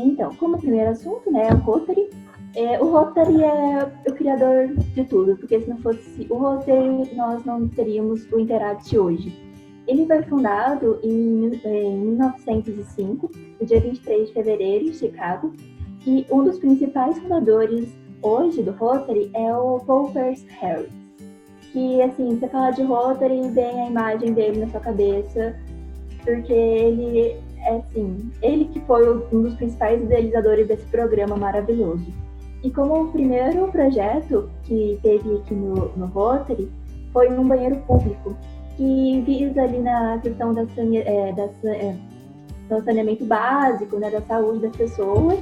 Então, como primeiro assunto, né, o Rotary. O Rotary é o criador de tudo, porque se não fosse o Rotary, nós não teríamos o Interact hoje. Ele foi fundado em 1905, no dia 23 de fevereiro, em Chicago, e um dos principais fundadores hoje do Rotary é o Paul Pierce Harris, que, assim, você fala de Rotary, vem a imagem dele na sua cabeça, porque ele que foi um dos principais idealizadores desse programa maravilhoso. E como o primeiro projeto que teve aqui no Rotary foi um banheiro público, que visa ali na questão do saneamento básico, né, da saúde das pessoas.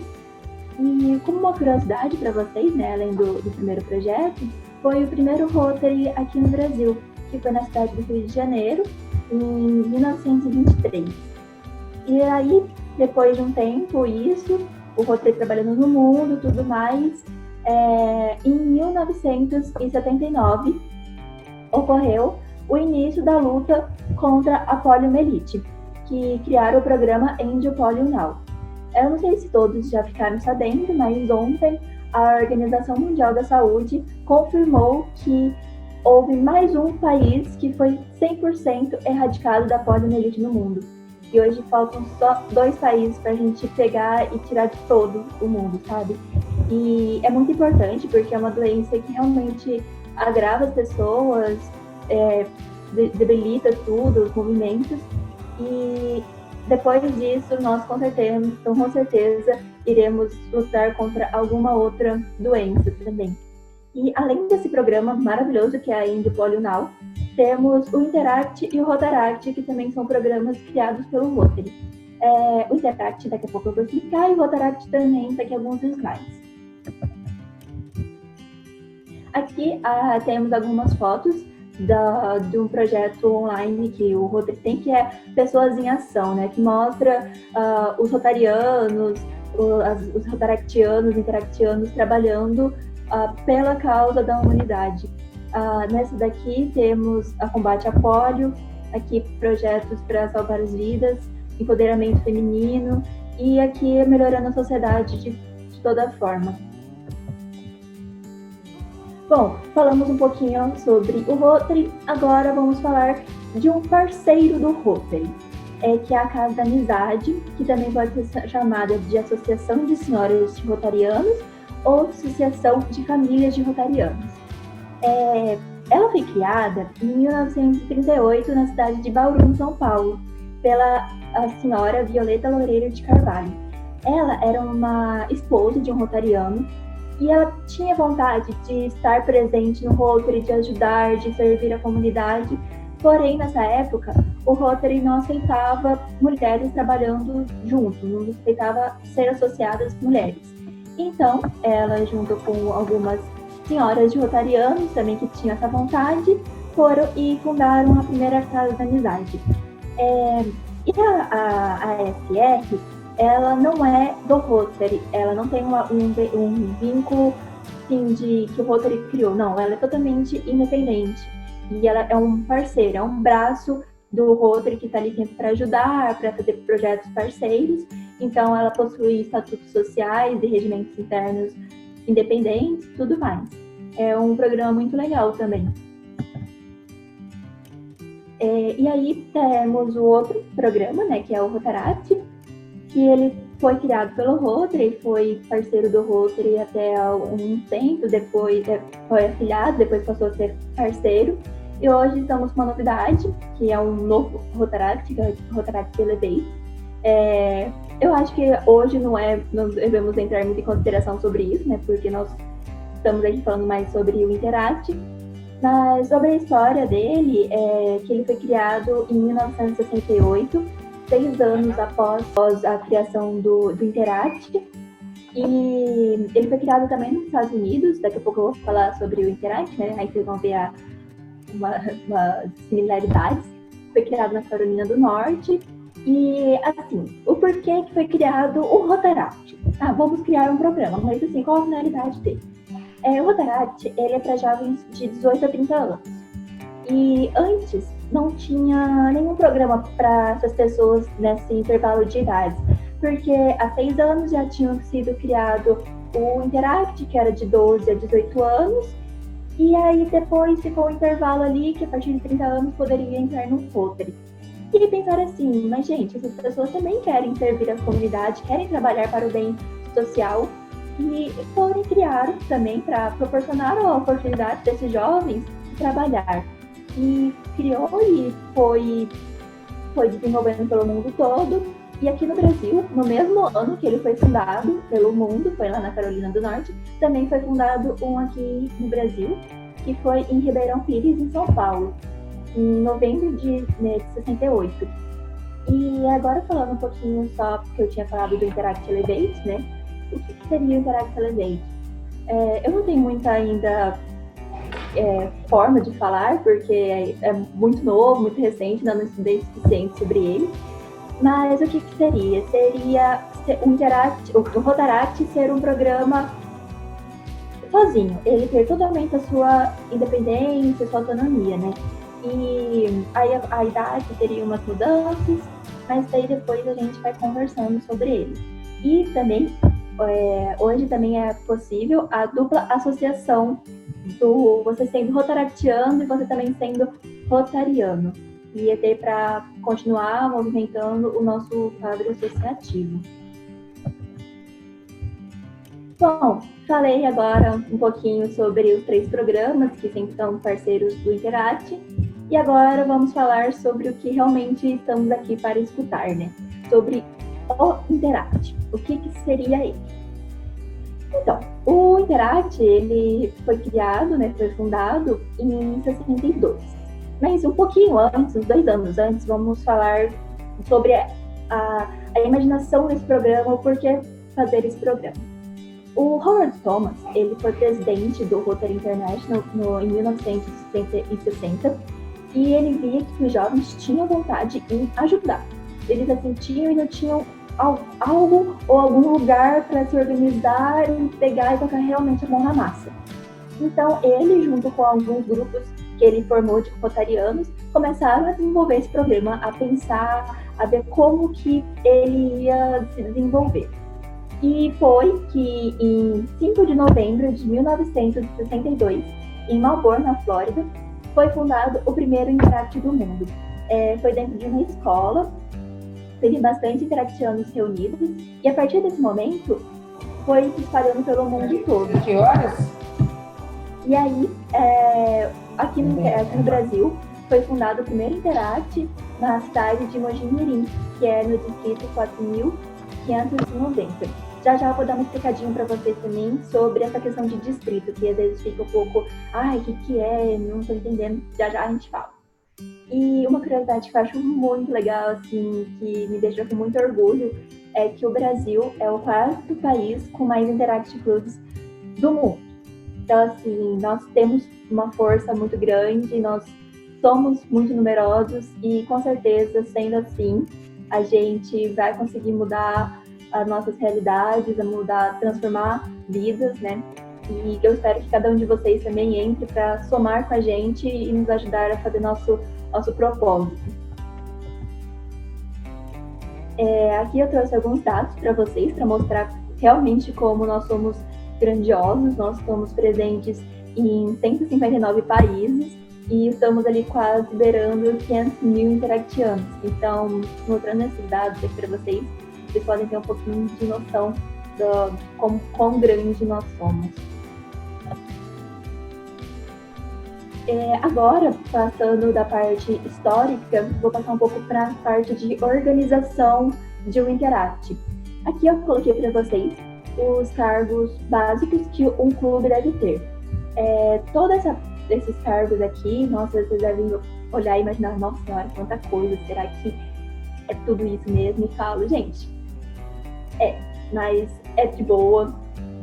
E como uma curiosidade para vocês, né, além do primeiro projeto, foi o primeiro Rotary aqui no Brasil, que foi na cidade do Rio de Janeiro, em 1923. E aí, depois de um tempo, o Rotary trabalhando no mundo, tudo mais, em 1979, ocorreu o início da luta contra a poliomielite, que criaram o programa End Polio Now. Eu não sei se todos já ficaram sabendo, mas ontem a Organização Mundial da Saúde confirmou que houve mais um país que foi 100% erradicado da poliomielite no mundo. E hoje faltam só 2 países para a gente pegar e tirar de todo o mundo, sabe? E é muito importante porque é uma doença que realmente agrava as pessoas, debilita tudo, os movimentos. E depois disso, nós com certeza iremos lutar contra alguma outra doença também. E além desse programa maravilhoso que é a End Polio Now, temos o Interact e o Rotaract, que também são programas criados pelo Rotary. O Interact daqui a pouco eu vou explicar, e o Rotaract também daqui a alguns slides. Aqui temos algumas fotos de um projeto online que o Rotary tem, que é Pessoas em Ação, né? Que mostra os rotarianos, os rotaractianos, interactianos trabalhando pela causa da humanidade. Nessa daqui temos a combate à polio, aqui projetos para salvar as vidas, empoderamento feminino, e aqui melhorando a sociedade de toda forma. Bom, falamos um pouquinho sobre o Rotary, agora vamos falar de um parceiro do Rotary, que é a Casa da Amizade, que também pode ser chamada de Associação de Senhoras de Rotarianos ou Associação de Famílias de Rotarianos. Ela foi criada em 1938 na cidade de Bauru, em São Paulo, pela senhora Violeta Loureiro de Carvalho. Ela era uma esposa de um rotariano e ela tinha vontade de estar presente no Rotary, de ajudar, de servir a comunidade. Porém, nessa época, o Rotary não aceitava mulheres trabalhando junto, não aceitava ser associadas mulheres. Então, ela, junto com algumas senhoras de rotarianos também que tinham essa vontade, foram e fundaram a primeira Casa da Amizade. E a ASR, ela não é do Rotary, ela não tem um vínculo assim, que o Rotary criou, não, ela é totalmente independente. E ela é um parceiro, é um braço do Rotary que está ali sempre para ajudar, para fazer projetos parceiros. Então, ela possui estatutos sociais e regimentos internos independentes, tudo mais. É um programa muito legal também. E aí temos o outro programa, né, que é o Rotaract, que ele foi criado pelo Rotary, foi parceiro do Rotary até um tempo, depois foi afiliado, depois passou a ser parceiro. E hoje estamos com uma novidade, que é um novo Rotaract, que é o Rotaract Elevate. Eu acho que hoje não devemos entrar muito em consideração sobre isso, né? Porque nós estamos aqui falando mais sobre o Interact. Mas sobre a história dele, que ele foi criado em 1968, 6 anos após a criação do Interact. E ele foi criado também nos Estados Unidos, daqui a pouco eu vou falar sobre o Interact, né? Aí vocês vão ver umas similaridades. Foi criado na Carolina do Norte. E, assim, o porquê que foi criado o Rotaract? Vamos criar um programa, mas, assim, qual a finalidade dele? O Rotaract, ele é para jovens de 18 a 30 anos. E antes, não tinha nenhum programa para essas pessoas nesse intervalo de idades. porque há 6 anos já tinham sido criado o Interact, que era de 12 a 18 anos, e aí depois ficou um intervalo ali que a partir de 30 anos poderia entrar no Rotary. E pensaram assim, mas gente, essas pessoas também querem servir a comunidade, querem trabalhar para o bem social, e foram criar também para proporcionar a oportunidade desses jovens de trabalhar. E criou e foi desenvolvendo pelo mundo todo. E aqui no Brasil, no mesmo ano que ele foi fundado pelo mundo, foi lá na Carolina do Norte, também foi fundado um aqui no Brasil, que foi em Ribeirão Pires, em São Paulo, em novembro de 68. E agora falando um pouquinho só, porque eu tinha falado do Interact Elevate, né? O que seria o Interact Elevate? Eu não tenho muita ainda forma de falar, porque é muito novo, muito recente, ainda não estudei o suficiente sobre ele. Mas o que seria? Seria o Rotaract ser um programa sozinho, ele ter totalmente a sua independência, sua autonomia, né? E aí a idade teria umas mudanças, mas daí depois a gente vai conversando sobre ele. E também, hoje também é possível a dupla associação do você sendo rotaractiano e você também sendo rotariano. E até para continuar movimentando o nosso quadro associativo. Bom, falei agora um pouquinho sobre os 3 programas que sempre são parceiros do Interact, e agora vamos falar sobre o que realmente estamos aqui para escutar, né? Sobre o Interact. O que seria ele? Então, o Interact, ele foi criado, né, foi fundado em 62. Mas um pouquinho antes, uns 2 anos antes, vamos falar sobre a imaginação desse programa, o porquê fazer esse programa. O Howard Thomas, ele foi presidente do Rotary International em 1960, e ele via que os jovens tinham vontade em ajudar. Eles sentiam e não tinham algo ou algum lugar para se organizar e pegar e colocar realmente a mão na massa. Então, ele, junto com alguns grupos que ele formou de rotarianos, começaram a desenvolver esse programa, a pensar, a ver como que ele ia se desenvolver. E foi que em 5 de novembro de 1962, em Melbourne, na Flórida, foi fundado o primeiro Interact do mundo. Foi dentro de uma escola, teve bastante interactianos reunidos, e a partir desse momento, foi se espalhando pelo mundo todo. Que horas? E aí, aqui no Brasil, foi fundado o primeiro Interact na cidade de Mojimirim, que é no distrito 4.590. Já eu vou dar uma explicadinha para vocês também sobre essa questão de distrito, que às vezes fica um pouco, o que é, não estou entendendo, já a gente fala. E uma curiosidade que eu acho muito legal, assim, que me deixa com muito orgulho, é que o Brasil é o 4º país com mais Interact Clubs do mundo. Então, assim, nós temos uma força muito grande, nós somos muito numerosos e, com certeza, sendo assim, a gente vai conseguir mudar as nossas realidades, transformar vidas, né? E eu espero que cada um de vocês também entre para somar com a gente e nos ajudar a fazer nosso propósito. Aqui eu trouxe alguns dados para vocês, para mostrar realmente como nós somos grandiosos. Nós estamos presentes em 159 países e estamos ali quase beirando 500 mil interactianos. Então, mostrando esses dados aqui para vocês podem ter um pouquinho de noção do quão grande nós somos. Agora, passando da parte histórica, vou passar um pouco para a parte de organização de um Interact. Aqui eu coloquei para vocês os cargos básicos que um clube deve ter. Todos esses cargos aqui, nossa, vocês devem olhar e imaginar, nossa senhora, quanta coisa, será que é tudo isso mesmo? E falo, gente, mas é de boa.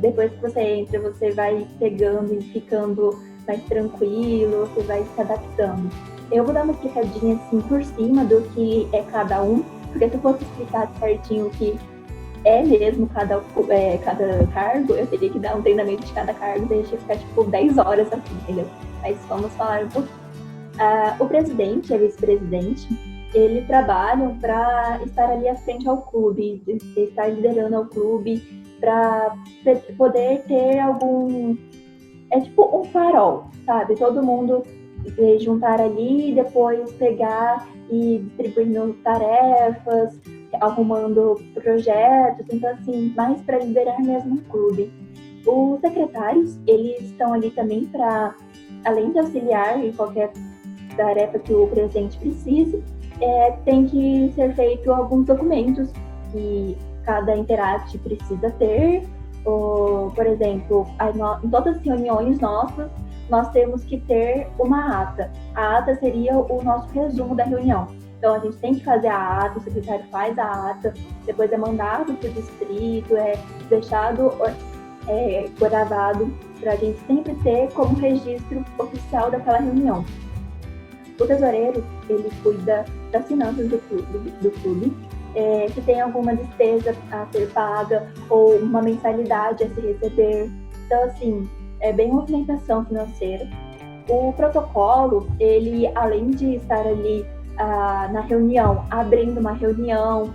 Depois que você entra, você vai pegando e ficando mais tranquilo, você vai se adaptando. Eu vou dar uma explicadinha assim por cima do que é cada um, porque se eu fosse explicar certinho o que é mesmo cada cargo, eu teria que dar um treinamento de cada cargo, daí a gente ia ficar tipo 10 horas aqui, entendeu? Mas vamos falar um pouquinho. O presidente e a vice-presidente, eles trabalham para estar ali à frente ao clube, estar liderando ao clube, para poder ter algum... É tipo um farol, sabe? Todo mundo juntar ali e depois pegar e distribuindo tarefas, arrumando projetos, então assim, mais para liderar mesmo o clube. Os secretários, eles estão ali também para, além de auxiliar em qualquer tarefa que o presidente precise, tem que ser feito alguns documentos que cada Interact precisa ter. Por exemplo, em todas as reuniões nossas, nós temos que ter uma ata. A ata seria o nosso resumo da reunião. Então, a gente tem que fazer a ata, o secretário faz a ata, depois é mandado para o distrito, é deixado gravado, para a gente sempre ter como registro oficial daquela reunião. O tesoureiro, ele cuida das finanças do clube, se tem alguma despesa a ser paga ou uma mensalidade a se receber. Então, assim, é bem movimentação financeira. O protocolo, ele, além de estar ali na reunião, abrindo uma reunião,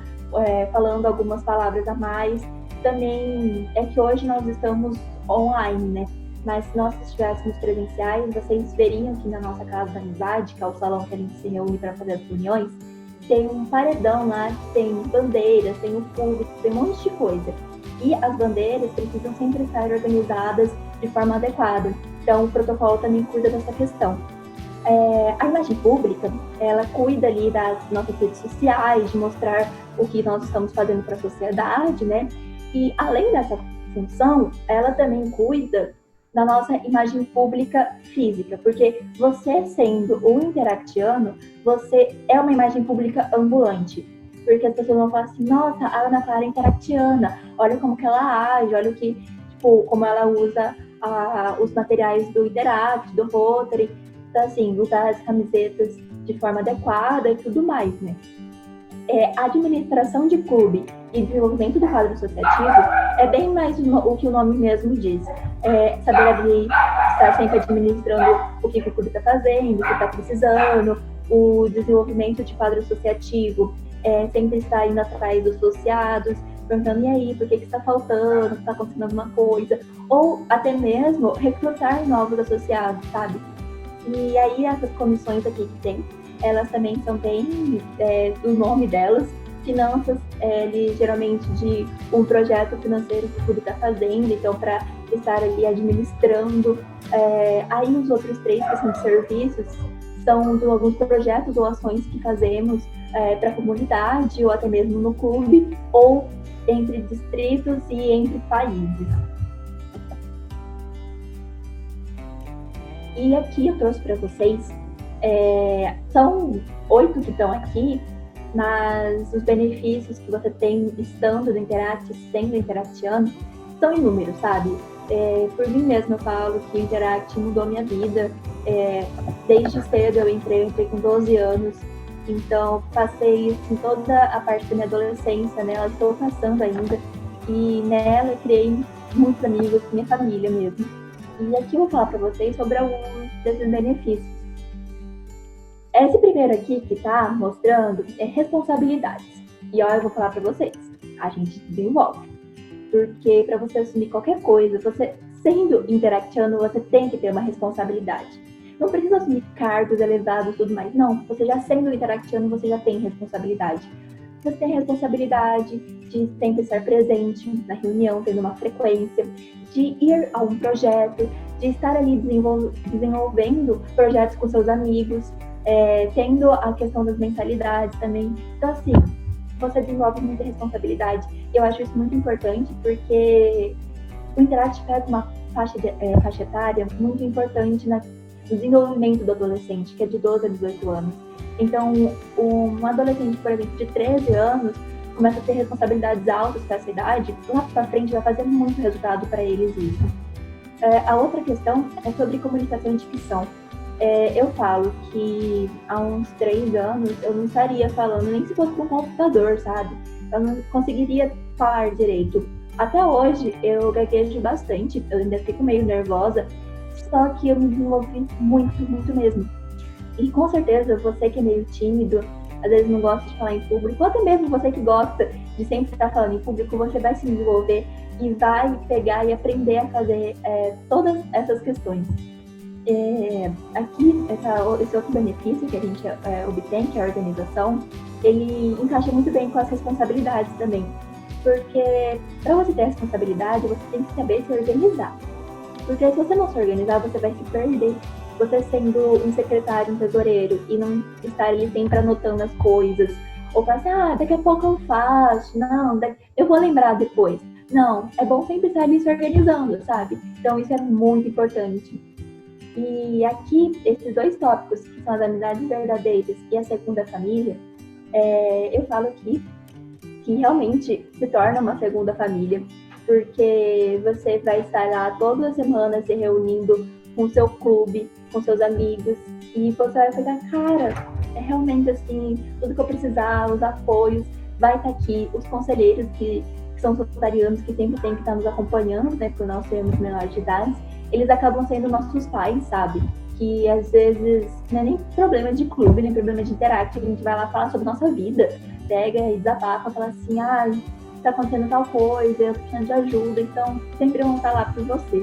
falando algumas palavras a mais, também é que hoje nós estamos online, né? Mas se nós estivéssemos presenciais, vocês veriam que na nossa Casa da Amizade, que é o salão que a gente se reúne para fazer as reuniões, tem um paredão lá que tem bandeiras, tem o público, tem um monte de coisa. E as bandeiras precisam sempre estar organizadas de forma adequada. Então, o protocolo também cuida dessa questão. A imagem pública, ela cuida ali das nossas redes sociais, de mostrar o que nós estamos fazendo para a sociedade, né? E, além dessa função, ela também cuida da nossa imagem pública física, porque você sendo um interactiano, você é uma imagem pública ambulante, porque as pessoas vão falar assim, nossa, a Ana Clara é interactiana, olha como que ela age, olha o que, tipo, como ela usa os materiais do Interact, do Rotary, então assim, usar as camisetas de forma adequada e tudo mais, né? A administração de clube e desenvolvimento do quadro associativo é bem mais o que o nome mesmo diz. Saber ali, estar sempre administrando o que o clube está fazendo, o que está precisando, o desenvolvimento de quadro associativo, sempre estar indo atrás dos associados, perguntando, e aí, por que está faltando, está acontecendo alguma coisa, ou até mesmo recrutar novos associados, sabe? E aí essas comissões aqui que tem, elas também são bem do nome delas, finanças, geralmente de um projeto financeiro que o clube está fazendo, então para estar ali administrando. Aí os outros 3 que são de serviços são de alguns projetos ou ações que fazemos para a comunidade ou até mesmo no clube ou entre distritos e entre países. E aqui eu trouxe para vocês, são 8 que estão aqui, mas os benefícios que você tem estando no Interact, sendo interactiano, são inúmeros, sabe? Por mim mesma eu falo que o Interact mudou minha vida. Desde cedo eu entrei com 12 anos, então passei assim, toda a parte da minha adolescência, né? Eu estou passando ainda, e nela eu criei muitos amigos, minha família mesmo. E aqui eu vou falar para vocês sobre alguns desses benefícios. Esse primeiro aqui que tá mostrando é responsabilidades. E ó, eu vou falar para vocês, a gente desenvolve. Porque para você assumir qualquer coisa, você sendo interactiano, você tem que ter uma responsabilidade. Não precisa assumir cargos elevados e tudo mais, não. Você já sendo interactiano, você já tem responsabilidade. Você tem a responsabilidade de sempre estar presente na reunião, tendo uma frequência, de ir a um projeto, de estar ali desenvolvendo projetos com seus amigos, tendo a questão das mentalidades também. Então, assim, você desenvolve muita responsabilidade. Eu acho isso muito importante, porque o Interact pega uma faixa etária muito importante no desenvolvimento do adolescente, que é de 12 a 18 anos. Então, um adolescente, por exemplo, de 13 anos, começa a ter responsabilidades altas para essa idade, lá para frente vai fazer muito resultado para eles isso. A outra questão é sobre comunicação e dicção. Eu falo que há uns 3 anos eu não estaria falando nem se fosse com um computador, sabe? Eu não conseguiria falar direito. Até hoje eu gaguejo bastante, eu ainda fico meio nervosa, só que eu me desenvolvi muito, muito mesmo. E com certeza você que é meio tímido, às vezes não gosta de falar em público, ou até mesmo você que gosta de sempre estar falando em público, você vai se desenvolver e vai pegar e aprender a fazer todas essas questões. Aqui, esse outro benefício que a gente obtém, que é a organização, ele encaixa muito bem com as responsabilidades também. Porque para você ter responsabilidade, você tem que saber se organizar. Porque se você não se organizar, você vai se perder. Você sendo um secretário, um tesoureiro, e não estar ali sempre anotando as coisas, ou falar assim, daqui a pouco eu faço, não, eu vou lembrar depois. Não, é bom sempre estar ali se organizando, sabe? Então isso é muito importante. E aqui, esses dois tópicos, que são as amizades verdadeiras e a segunda família, eu falo aqui que realmente se torna uma segunda família, porque você vai estar lá todas as semanas se reunindo com o seu clube, com seus amigos, e você vai pegar, cara, é realmente assim, tudo que eu precisar, os apoios, vai estar aqui, os conselheiros que são solidarianos, que sempre tem que estar nos acompanhando, né, por nós sermos menores de idade, eles acabam sendo nossos pais, sabe? Que às vezes não é nem problema de clube, nem problema de interact, a gente vai lá falar sobre nossa vida, pega e desabafa, fala assim, tá acontecendo tal coisa, eu tô precisando de ajuda, então sempre vão estar lá por você.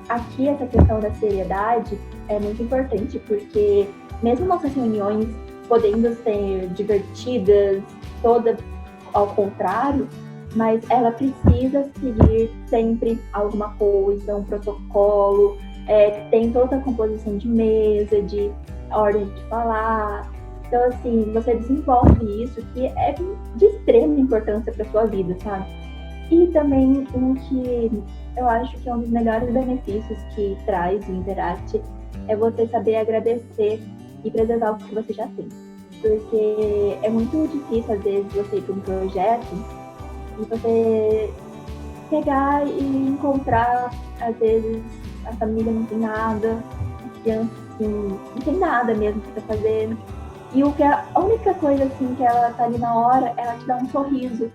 Aqui essa questão da seriedade é muito importante, porque mesmo nossas reuniões podendo ser divertidas, toda ao contrário, mas ela precisa seguir sempre alguma coisa, um protocolo, tem toda a composição de mesa, de ordem de falar. Então, assim, você desenvolve isso que é de extrema importância para sua vida, sabe? E também um que eu acho que é um dos melhores benefícios que traz o Interact é você saber agradecer e preservar o que você já tem. Porque é muito difícil, às vezes, você ir para um projeto e você pegar e encontrar, às vezes, a família não tem nada, a criança, assim, não tem nada mesmo para fazer. E a única coisa, assim, que ela tá ali na hora, ela te dá um sorriso.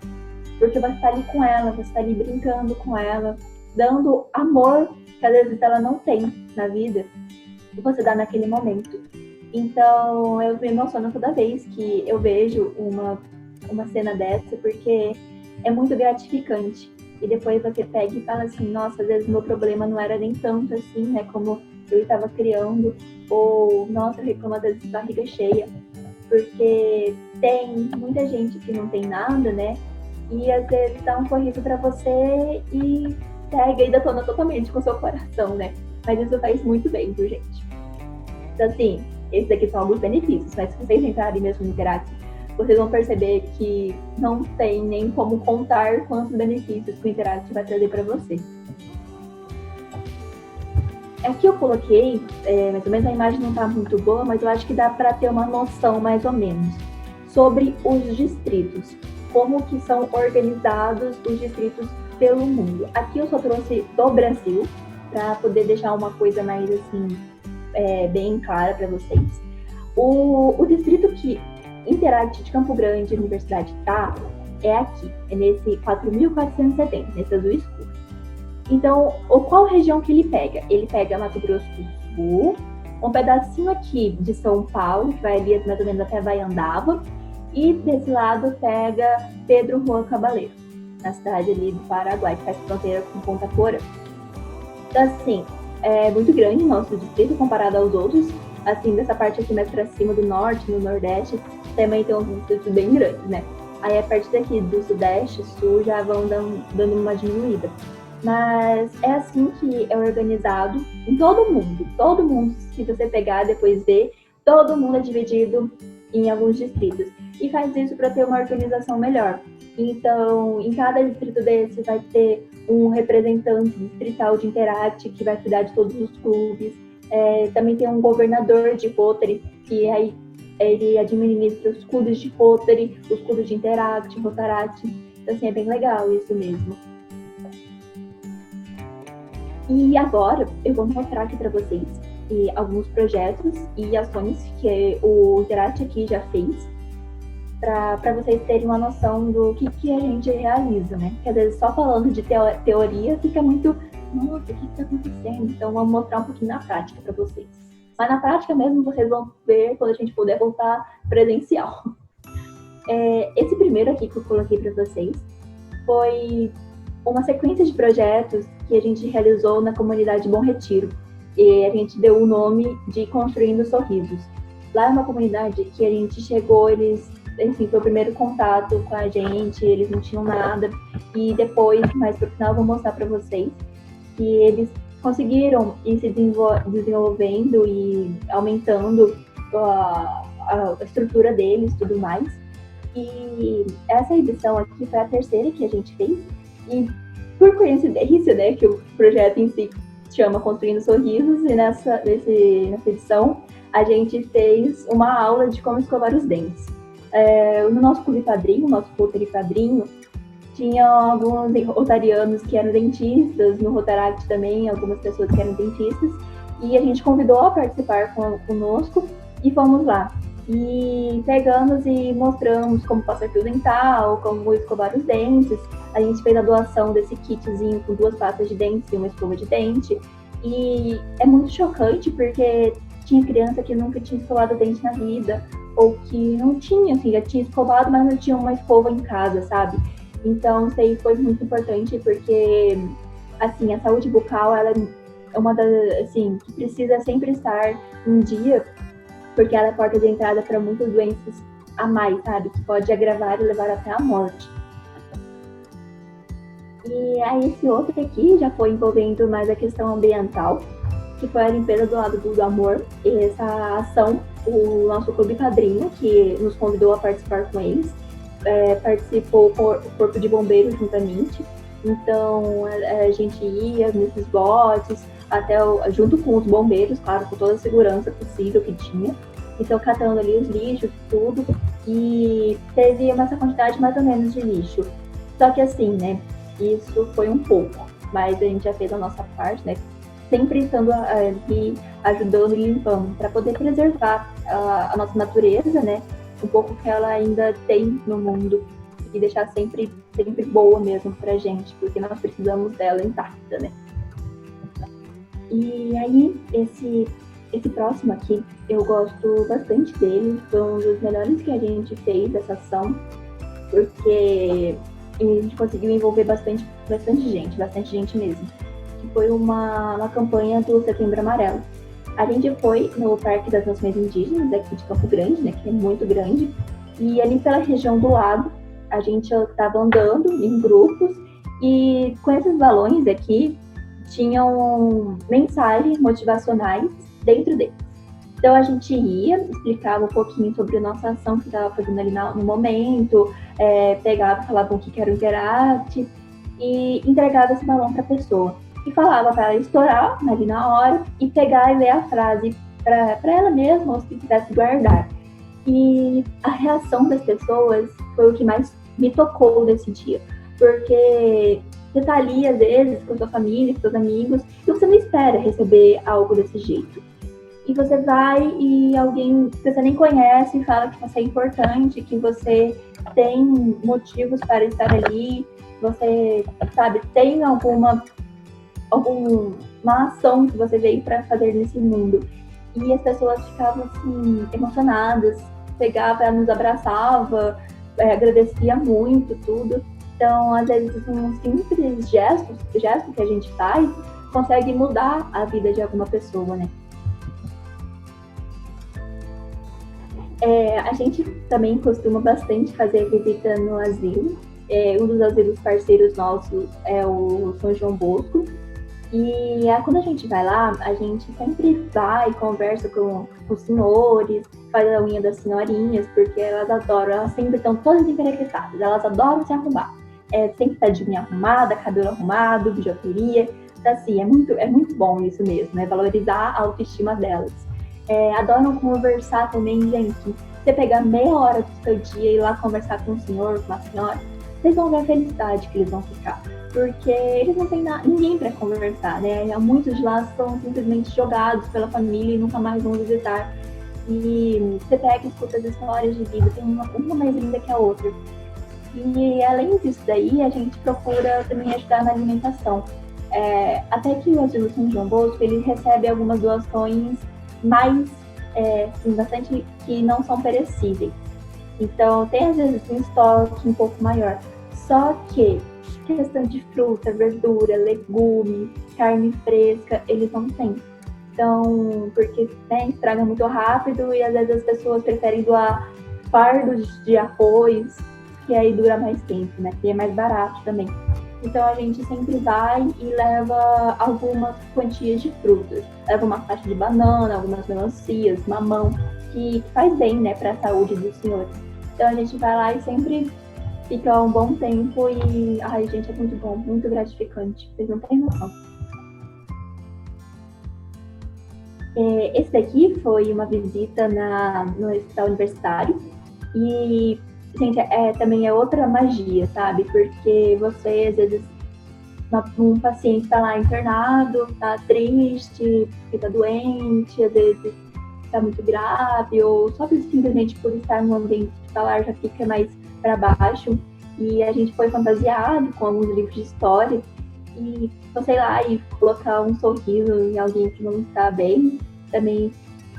Porque você tá ali com ela, você tá ali brincando com ela, dando amor que às vezes ela não tem na vida, e você dá naquele momento. Então, eu me emociono toda vez que eu vejo uma cena dessa, porque é muito gratificante. E depois você pega e fala assim, nossa, às vezes meu problema não era nem tanto assim, né, como eu estava criando, ou, nossa, eu reclamo às vezes de barriga cheia, porque tem muita gente que não tem nada, né, e às vezes dá um sorriso pra você e pega e detona totalmente com o seu coração, né, mas isso faz muito bem, viu, gente? Então, assim, esses aqui são alguns benefícios, mas se vocês entrarem mesmo no Interact, vocês vão perceber que não tem nem como contar quantos benefícios que o Interact vai trazer para você. Aqui eu coloquei, mais ou menos a imagem não está muito boa, mas eu acho que dá para ter uma noção mais ou menos sobre os distritos, como que são organizados os distritos pelo mundo. Aqui eu só trouxe do Brasil, para poder deixar uma coisa mais assim, bem clara para vocês. O distrito que Interact de Campo Grande, Universidade tá, é aqui, é nesse 4.470, nesse azul escuro. Então, qual região que ele pega? Ele pega Mato Grosso do Sul, um pedacinho aqui de São Paulo, que vai ali mais ou menos até Vaiandava, e desse lado pega Pedro Juan Cabaleiro, na cidade ali do Paraguai, que faz fronteira com Ponta Porã. Então, assim, é muito grande o nosso distrito comparado aos outros. Assim, dessa parte aqui mais pra cima do norte, no nordeste, também tem uns distritos bem grandes, né? Aí a partir daqui do sudeste, sul, já vão dando uma diminuída. Mas é assim que é organizado em todo mundo. Todo mundo, se você pegar e depois ver, todo mundo é dividido em alguns distritos. E faz isso para ter uma organização melhor. Então, em cada distrito desse vai ter um representante distrital de Interact, que vai cuidar de todos os clubes. Também tem um governador de Rotary, que aí ele administra os clubes de Rotary, os clubes de Interact, Rotaract. Então, assim, é bem legal isso mesmo. E agora eu vou mostrar aqui para vocês alguns projetos e ações que o Interact aqui já fez, para vocês terem uma noção do que a gente realiza, né? Porque às vezes só falando de teoria fica muito, nossa, o que está acontecendo? Então vamos mostrar um pouquinho na prática para vocês. Mas na prática mesmo vocês vão ver quando a gente puder voltar presencial. Esse primeiro aqui que eu coloquei para vocês foi uma sequência de projetos que a gente realizou na comunidade Bom Retiro. E a gente deu o nome de Construindo Sorrisos. Lá é uma comunidade que a gente chegou, eles, enfim, foi o primeiro contato com a gente, eles não tinham nada. E depois, mais pro final, eu vou mostrar para vocês que eles conseguiram ir se desenvolvendo e aumentando a estrutura deles e tudo mais. E essa edição aqui foi a terceira que a gente fez. E por coincidência, né, que o projeto em si chama Construindo Sorrisos, e nessa edição a gente fez uma aula de como escovar os dentes. No nosso Clube Padrinho, nosso Rotary Padrinho, tinha alguns rotarianos que eram dentistas, no Rotaract também, algumas pessoas que eram dentistas, e a gente convidou a participar conosco e fomos lá. E pegamos e mostramos como passar fio dental, como escovar os dentes. A gente fez a doação desse kitzinho com 2 pastas de dentes e uma escova de dente. E é muito chocante porque tinha criança que nunca tinha escovado o dente na vida, ou que não tinha, assim, já tinha escovado, mas não tinha uma escova em casa, sabe? Então, isso aí foi muito importante porque, assim, a saúde bucal, ela é uma das, assim, que precisa sempre estar em dia, porque ela é porta de entrada para muitas doenças a mais, sabe? Que pode agravar e levar até a morte. E aí esse outro aqui já foi envolvendo mais a questão ambiental, que foi a limpeza do lado do amor. E essa ação, o nosso Clube Padrinho, que nos convidou a participar com eles, participou o Corpo de Bombeiros juntamente. Então a gente ia nesses botes, até junto com os bombeiros, claro, com toda a segurança possível que tinha. Então, catando ali os lixos, tudo, e teve essa quantidade mais ou menos de lixo. Só que assim, né, isso foi um pouco, mas a gente já fez a nossa parte, né, sempre estando ali ajudando e limpando, para poder preservar a nossa natureza, né, um pouco que ela ainda tem no mundo, e deixar sempre boa mesmo pra gente, porque nós precisamos dela intacta, né. E aí, esse próximo aqui, eu gosto bastante dele, foi um dos melhores que a gente fez essa ação, porque a gente conseguiu envolver bastante gente mesmo, que foi uma campanha do Setembro Amarelo. A gente foi no Parque das Nações Indígenas, aqui de Campo Grande, né, que é muito grande, e ali pela região do lago, a gente estava andando em grupos, e com esses balões aqui, tinham mensagens motivacionais dentro deles. Então a gente ia, explicava um pouquinho sobre a nossa ação que estava fazendo ali no momento, pegava, falava o que era o Interact e entregava esse balão para a pessoa. E falava para ela estourar ali na hora e pegar e ler a frase para ela mesma ou se quisesse guardar. E a reação das pessoas foi o que mais me tocou nesse dia, porque você tá ali, às vezes, com a sua família, com seus amigos, e você não espera receber algo desse jeito. E você vai e alguém que você nem conhece fala que você é importante, que você tem motivos para estar ali, você, sabe, tem alguma ação que você veio para fazer nesse mundo. E as pessoas ficavam, assim, emocionadas, pegava, nos abraçava, agradecia muito, tudo. Então, às vezes, um simples gesto que a gente faz consegue mudar a vida de alguma pessoa, né? A gente também costuma bastante fazer visita no asilo. Um dos asilos parceiros nossos é o São João Bosco. E quando a gente vai lá, a gente sempre vai e conversa com os senhores, faz a unha das senhorinhas, porque elas adoram, elas sempre estão todas emperequetadas, elas adoram se arrumar. Sempre tá de unha arrumada, cabelo arrumado, bijuteria. Então, assim, é muito bom isso mesmo, né? Valorizar a autoestima delas. Adoram conversar também, gente. Você pegar meia hora do seu dia e ir lá conversar com um senhor, com uma senhora, vocês vão ver a felicidade que eles vão ficar. Porque eles não têm ninguém para conversar, né? Muitos de lá são simplesmente jogados pela família e nunca mais vão visitar. E você pega e escuta as histórias de vida, tem uma mais linda que a outra. E além disso daí, a gente procura também ajudar na alimentação. Até que o Asilo São João Bosco, ele recebe algumas doações mais, bastante que não são perecíveis. Então, tem às vezes um estoque um pouco maior. Só que questão de fruta, verdura, legume, carne fresca, eles não têm. Então, porque estraga muito rápido e às vezes as pessoas preferem doar fardos de arroz, que aí dura mais tempo, né? E é mais barato também. Então a gente sempre vai e leva algumas quantias de frutas. Leva uma faixa de banana, algumas melancias, mamão, que faz bem, né, para a saúde dos senhores. Então a gente vai lá e sempre fica um bom tempo e, ai, gente, é muito bom, muito gratificante. Vocês não têm noção. Esse daqui foi uma visita no hospital universitário e, gente, também é outra magia, sabe? Porque você, às vezes, um paciente está lá internado, está triste, porque está doente, às vezes está muito grave, ou só simplesmente por estar no ambiente hospitalar já fica mais para baixo. E a gente foi fantasiado com alguns livros de história e você ir lá e colocar um sorriso em alguém que não está bem também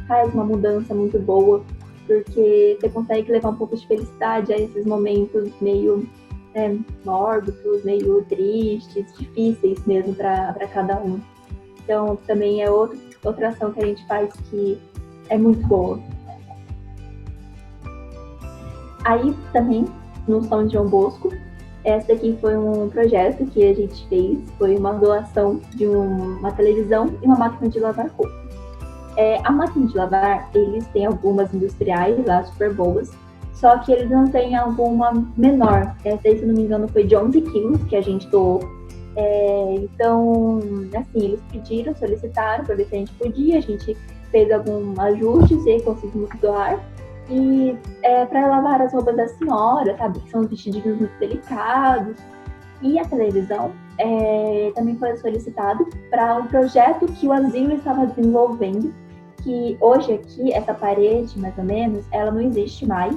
faz uma mudança muito boa, porque você consegue levar um pouco de felicidade a esses momentos meio mórbidos, meio tristes, difíceis mesmo para cada um. Então, também é outra ação que a gente faz que é muito boa. Aí, também, no São João Bosco, esse daqui foi um projeto que a gente fez, foi uma doação de uma televisão e uma máquina de lavar roupa. A máquina de lavar, eles têm algumas industriais lá super boas, só que eles não têm alguma menor. Essa aí, se não me engano, foi de 11 quilos que a gente doou. Então, assim, eles pediram, solicitaram para ver se a gente podia, a gente fez alguns ajustes e conseguimos doar. E para lavar as roupas da senhora, sabe, que são vestidinhos muito delicados. E a televisão também foi solicitado para um projeto que o asilo estava desenvolvendo, que hoje aqui, essa parede, mais ou menos, ela não existe mais.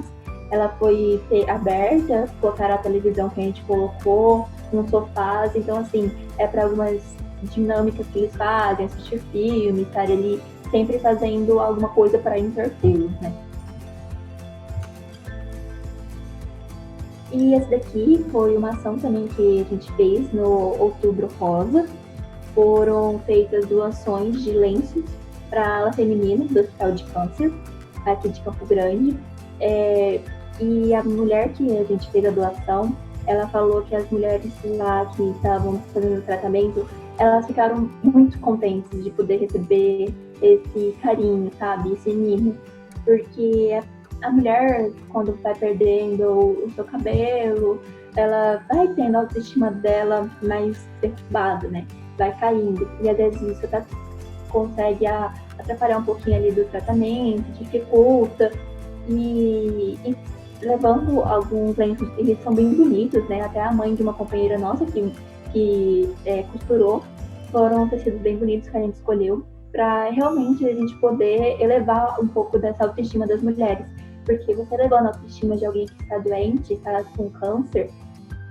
Ela foi aberta, colocaram a televisão que a gente colocou, nos sofás. Então, assim, é para algumas dinâmicas que eles fazem, assistir filme, estar ali sempre fazendo alguma coisa para entretê-los, né? E esse daqui foi uma ação também que a gente fez no Outubro Rosa. Foram feitas doações de lenços para a ala feminina do Hospital de Câncer, aqui de Campo Grande. E a mulher que a gente fez a doação, ela falou que as mulheres lá que estavam fazendo o tratamento, elas ficaram muito contentes de poder receber esse carinho, sabe? Esse mimo. Porque a mulher, quando vai perdendo o seu cabelo, ela vai tendo a autoestima dela mais perturbada, né? Vai caindo. E às vezes isso consegue atrapalhar um pouquinho ali do tratamento, dificulta. E levando alguns lenços, eles são bem bonitos, né? Até a mãe de uma companheira nossa que costurou, foram tecidos bem bonitos que a gente escolheu para realmente a gente poder elevar um pouco dessa autoestima das mulheres. Porque você levando a autoestima de alguém que está doente, está com câncer,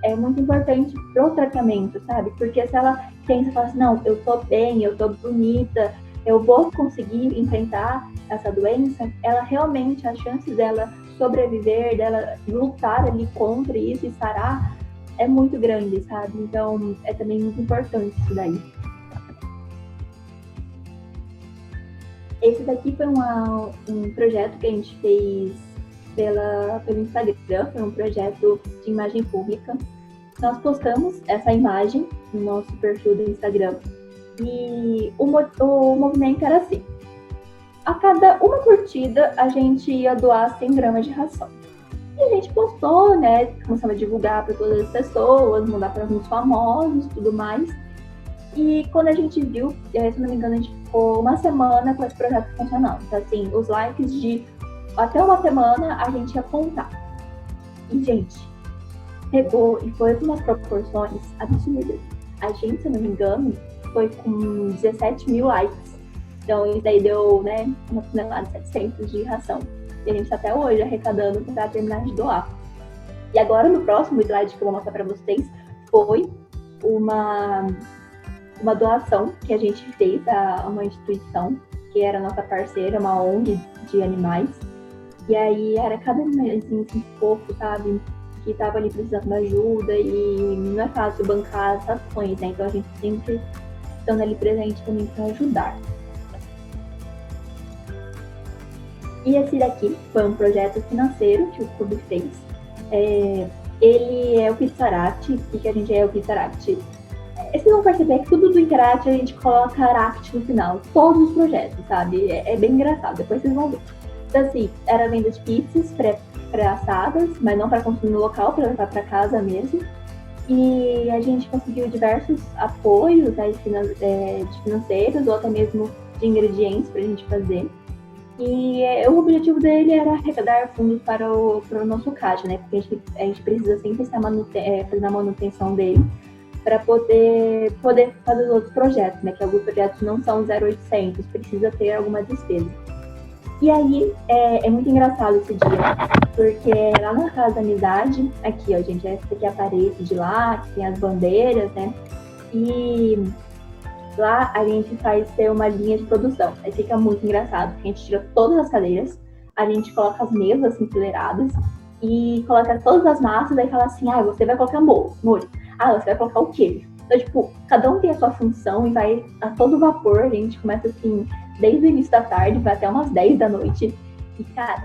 é muito importante pro tratamento, sabe? Porque se ela pensa e fala assim, não, eu tô bem, eu tô bonita, eu vou conseguir enfrentar essa doença, ela realmente, as chances dela sobreviver, dela lutar ali contra isso e sarar, é muito grande, sabe? Então, é também muito importante isso daí. Esse daqui foi um projeto que a gente fez pelo Instagram, foi um projeto de imagem pública. Nós postamos essa imagem no nosso perfil do Instagram e o movimento era assim. A cada uma curtida, a gente ia doar 100 gramas de ração. E a gente postou, né? Começamos a divulgar para todas as pessoas, mandar para alguns famosos e tudo mais. E quando a gente viu, se não me engano, a gente ficou uma semana com esse projeto funcionando. Então, assim, os likes de até uma semana a gente ia contar. E, gente, pegou e foi com umas proporções absurdas. A gente, se não me engano, foi com 17 mil likes. Então, isso daí deu, né, uma tonelada de 700 de ração. E a gente está até hoje arrecadando para terminar de doar. E agora, no próximo slide que eu vou mostrar para vocês, foi uma doação que a gente fez a uma instituição que era nossa parceira, uma ONG de animais. E aí era cada animalzinho assim, fofo, sabe? Que tava ali precisando de ajuda e não é fácil bancar as ações, né? Então a gente sempre estando ali presente também para ajudar. E esse daqui foi um projeto financeiro que o clube fez. Ele é o Pixarate. O que a gente é o Pixarate? Vocês vão perceber que tudo do Interact a gente coloca Aract no final. Todos os projetos, sabe? É bem engraçado. Depois vocês vão ver. Então, assim, era venda de pizzas pré-assadas, mas não para consumir no local, para levar para casa mesmo. E a gente conseguiu diversos apoios aí, de financeiros ou até mesmo de ingredientes para a gente fazer. E o objetivo dele era arrecadar fundos para o nosso CAD, né? Porque a gente precisa sempre estar fazendo a manutenção dele para poder fazer os outros projetos, né? Que alguns projetos não são 0800, precisa ter alguma despesa. E aí é muito engraçado esse dia, porque lá na Casa da Amizade, aqui, ó, gente, essa aqui é a parede de lá, que tem as bandeiras, né? E lá a gente faz ser uma linha de produção. Aí fica muito engraçado, porque a gente tira todas as cadeiras, a gente coloca as mesas assim, enfileiradas e coloca todas as massas, aí fala assim, você vai colocar molho. Você vai colocar o queijo. Então, tipo, cada um tem a sua função e vai a todo vapor. A gente começa assim, desde o início da tarde, vai até umas 10 da noite. E, cara,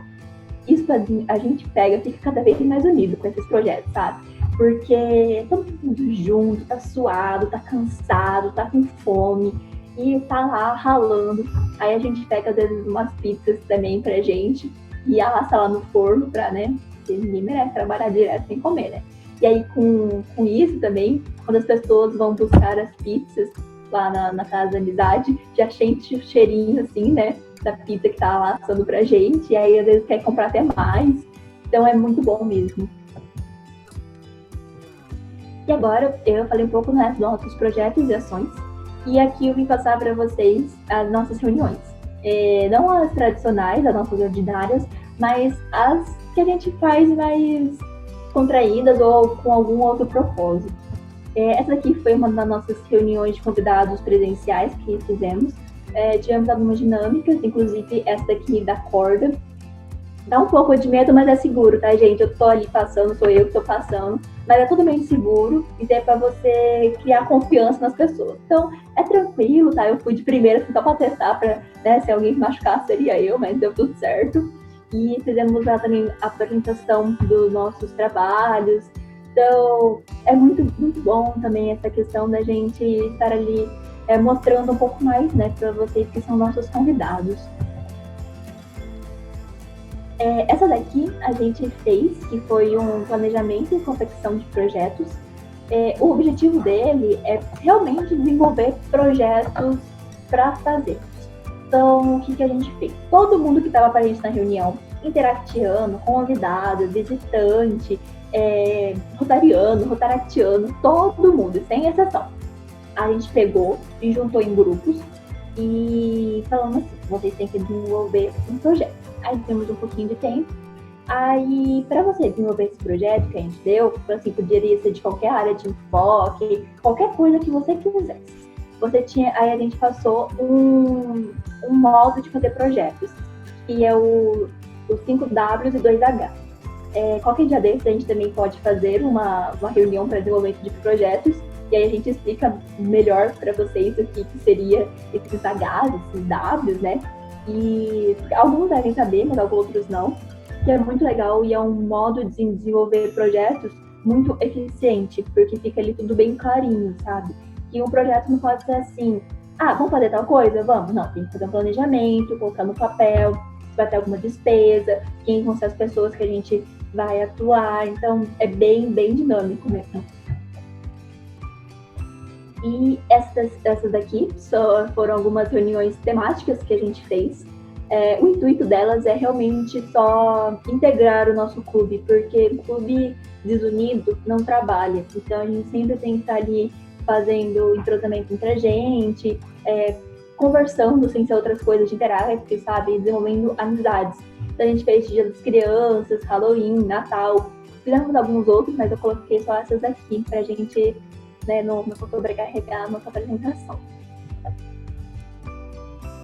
isso a gente pega, fica cada vez mais unido com esses projetos, sabe? Porque todo mundo junto, tá suado, tá cansado, tá com fome e tá lá ralando. Aí a gente pega, às vezes, umas pizzas também pra gente e assa lá no forno pra, né? Porque ninguém merece trabalhar direto sem comer, né? E aí, com isso também, quando as pessoas vão buscar as pizzas lá na Casa da Amizade, já sente o cheirinho, assim, né? Da pizza que tá lá assando pra gente. E aí, às vezes, quer comprar até mais. Então, é muito bom mesmo. E agora, eu falei um pouco dos nossos projetos e ações. E aqui eu vim passar para vocês as nossas reuniões. Não as tradicionais, as nossas ordinárias, mas as que a gente faz mais contraídas ou com algum outro propósito. Essa aqui foi uma das nossas reuniões de convidados presenciais que fizemos. Tivemos algumas dinâmicas, inclusive essa daqui da corda. Dá um pouco de medo, mas é seguro, tá, gente? Eu tô ali passando, sou eu que tô passando, mas é tudo bem seguro e é pra você criar confiança nas pessoas. Então, é tranquilo, tá? Eu fui de primeira, assim, só pra testar, pra, né, se alguém se machucar, seria eu, mas deu tudo certo. E fizemos lá também a apresentação dos nossos trabalhos. Então, é muito, muito bom também essa questão da gente estar ali mostrando um pouco mais, né, para vocês que são nossos convidados. Essa daqui a gente fez, que foi um planejamento e confecção de projetos. O objetivo dele é realmente desenvolver projetos para fazer. Então, o que a gente fez? Todo mundo que estava presente na reunião, interactiano, convidado, visitante, rotaractiano, todo mundo, sem exceção. A gente pegou e juntou em grupos e falamos assim, vocês têm que desenvolver um projeto. Aí temos um pouquinho de tempo. Aí, para você desenvolver esse projeto que a gente deu, assim, poderia ser de qualquer área de enfoque, qualquer coisa que você quisesse. Aí a gente passou um modo de fazer projetos, que é os 5Ws e 2H. Qualquer dia desses a gente também pode fazer uma reunião para desenvolvimento de projetos, e aí a gente explica melhor para vocês o que seria esses Hs, esses Ws, né? E alguns devem saber, mas alguns outros não, que é muito legal e é um modo de desenvolver projetos muito eficiente, porque fica ali tudo bem clarinho, sabe? Que um projeto não pode ser assim, vamos fazer tal coisa? Vamos. Não, tem que fazer um planejamento, colocar no papel, se vai ter alguma despesa, quem vão ser as pessoas que a gente vai atuar, então é bem, bem dinâmico mesmo. E essas daqui foram algumas reuniões temáticas que a gente fez. O intuito delas é realmente só integrar o nosso clube, porque o clube desunido não trabalha. Então, a gente sempre tem que estar ali fazendo entrosamento entre a gente, conversando sem ser outras coisas de interact, sabe? Desenvolvendo amizades. Então, a gente fez Dia das Crianças, Halloween, Natal. Fizemos alguns outros, mas eu coloquei só essas aqui pra gente, né, não sobrecarregar a nossa apresentação.